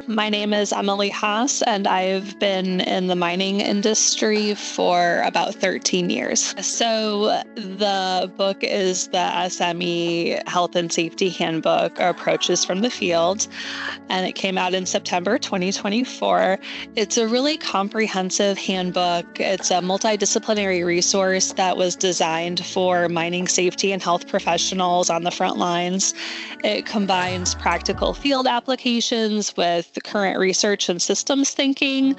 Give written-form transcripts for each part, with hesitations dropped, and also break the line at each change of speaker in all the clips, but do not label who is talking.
My name is Emily Haas, and I've been in the mining industry for about 13 years. So, the book is the SME Health and Safety Handbook Approaches from the Field, and it came out in September 2024. It's a really comprehensive handbook. It's a multidisciplinary resource that was designed for mining safety and health professionals on the front lines. It combines practical field applications with the current research and systems thinking,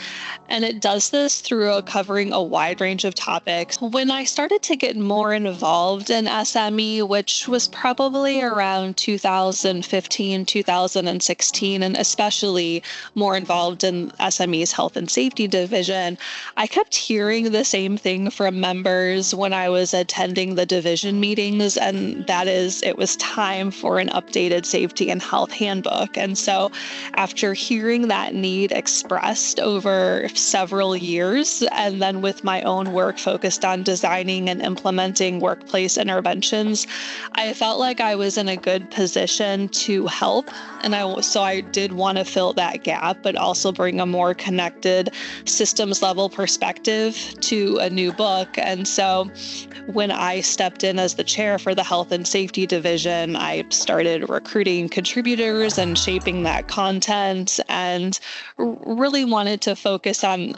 and it does this through covering a wide range of topics. When I started to get more involved in SME, which was probably around 2015, 2016, and especially more involved in SME's health and safety division, I kept hearing the same thing from members when I was attending the division meetings, and that is it was time for an updated safety and health handbook. And so after hearing that need expressed over several years, and then with my own work focused on designing and implementing workplace interventions, I felt like I was in a good position to help. And I did want to fill that gap, but also bring a more connected systems level perspective to a new book. And so when I stepped in as the chair for the health and safety division, I started recruiting contributors and shaping that content, and really wanted to focus on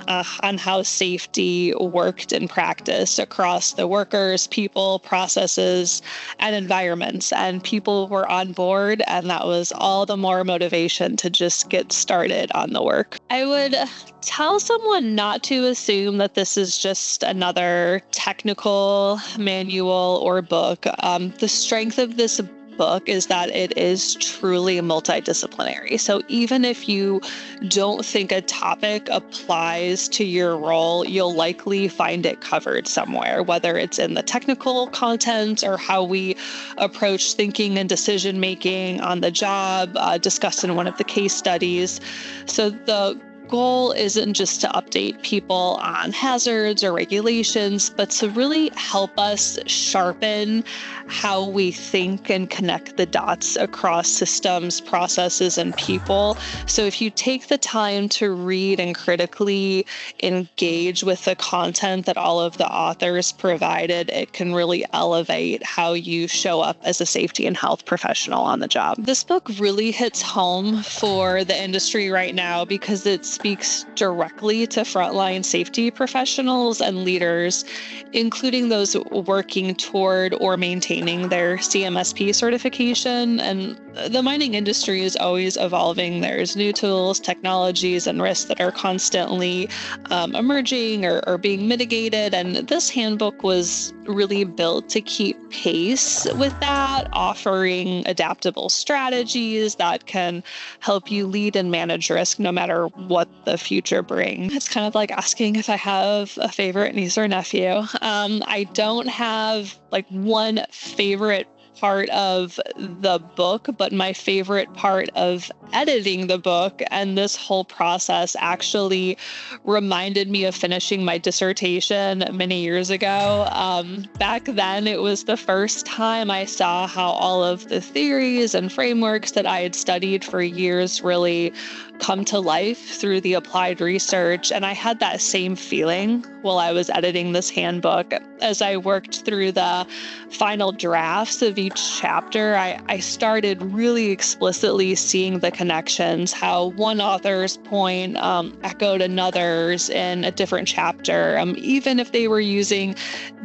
how safety worked in practice across the workers, people, processes, and environments. And people were on board, and that was all the more motivation to just get started on the work. I would tell someone not to assume that this is just another technical manual or book. The strength of this book is that it is truly multidisciplinary. So even if you don't think a topic applies to your role, you'll likely find it covered somewhere, whether it's in the technical content or how we approach thinking and decision making on the job, discussed in one of the case studies. So the goal isn't just to update people on hazards or regulations, but to really help us sharpen how we think and connect the dots across systems, processes, and people. So if you take the time to read and critically engage with the content that all of the authors provided, it can really elevate how you show up as a safety and health professional on the job. This book really hits home for the industry right now because it speaks directly to frontline safety professionals and leaders, including those working toward or maintaining their CMSP certification. And the mining industry is always evolving. There's new tools, technologies, and risks that are constantly emerging or being mitigated. And this handbook was really built to keep pace with that, offering adaptable strategies that can help you lead and manage risk no matter what the future brings. It's kind of like asking if I have a favorite niece or nephew. I don't have like one favorite part of the book, but my favorite part of editing the book and this whole process actually reminded me of finishing my dissertation many years ago. Back then, it was the first time I saw how all of the theories and frameworks that I had studied for years really come to life through the applied research. And I had that same feeling while I was editing this handbook. As I worked through the final drafts of each chapter, I started really explicitly seeing the connections, how one author's point echoed another's in a different chapter, even if they were using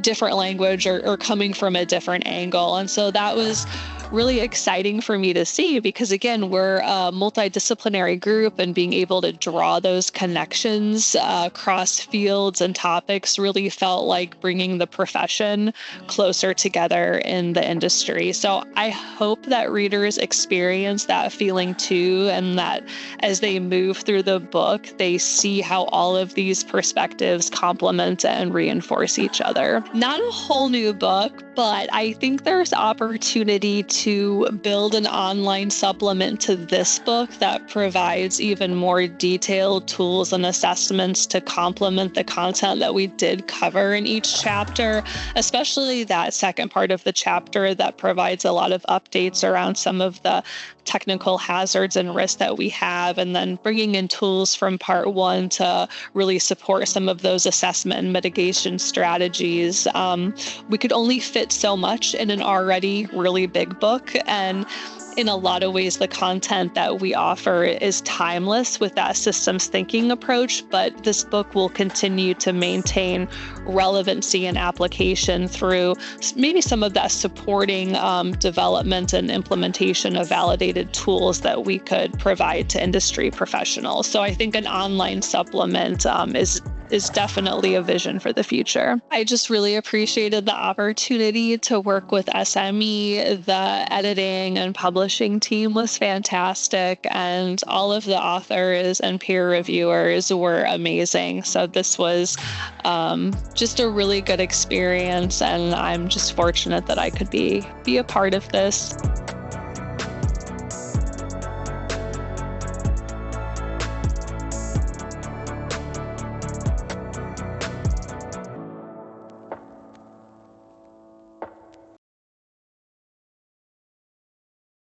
different language or coming from a different angle. And so that was really exciting for me to see because, again, we're a multidisciplinary group, and being able to draw those connections across fields and topics really felt like bringing the profession closer together in the industry. So I hope that readers experience that feeling too, and that as they move through the book, they see how all of these perspectives complement and reinforce each other. Not a whole new book, but I think there's opportunity to build an online supplement to this book that provides even more detailed tools and assessments to complement the content that we did cover in each chapter, especially that second part of the chapter that provides a lot of updates around some of the technical hazards and risks that we have, and then bringing in tools from part one to really support some of those assessment and mitigation strategies. We could only fit so much in an already really big book. And in a lot of ways, the content that we offer is timeless with that systems thinking approach, but this book will continue to maintain relevancy and application through maybe some of that supporting development and implementation of validated tools that we could provide to industry professionals. So I think an online supplement is definitely a vision for the future. I just really appreciated the opportunity to work with SME. The editing and publishing team was fantastic, and all of the authors and peer reviewers were amazing. So this was just a really good experience, and I'm just fortunate that I could be a part of this.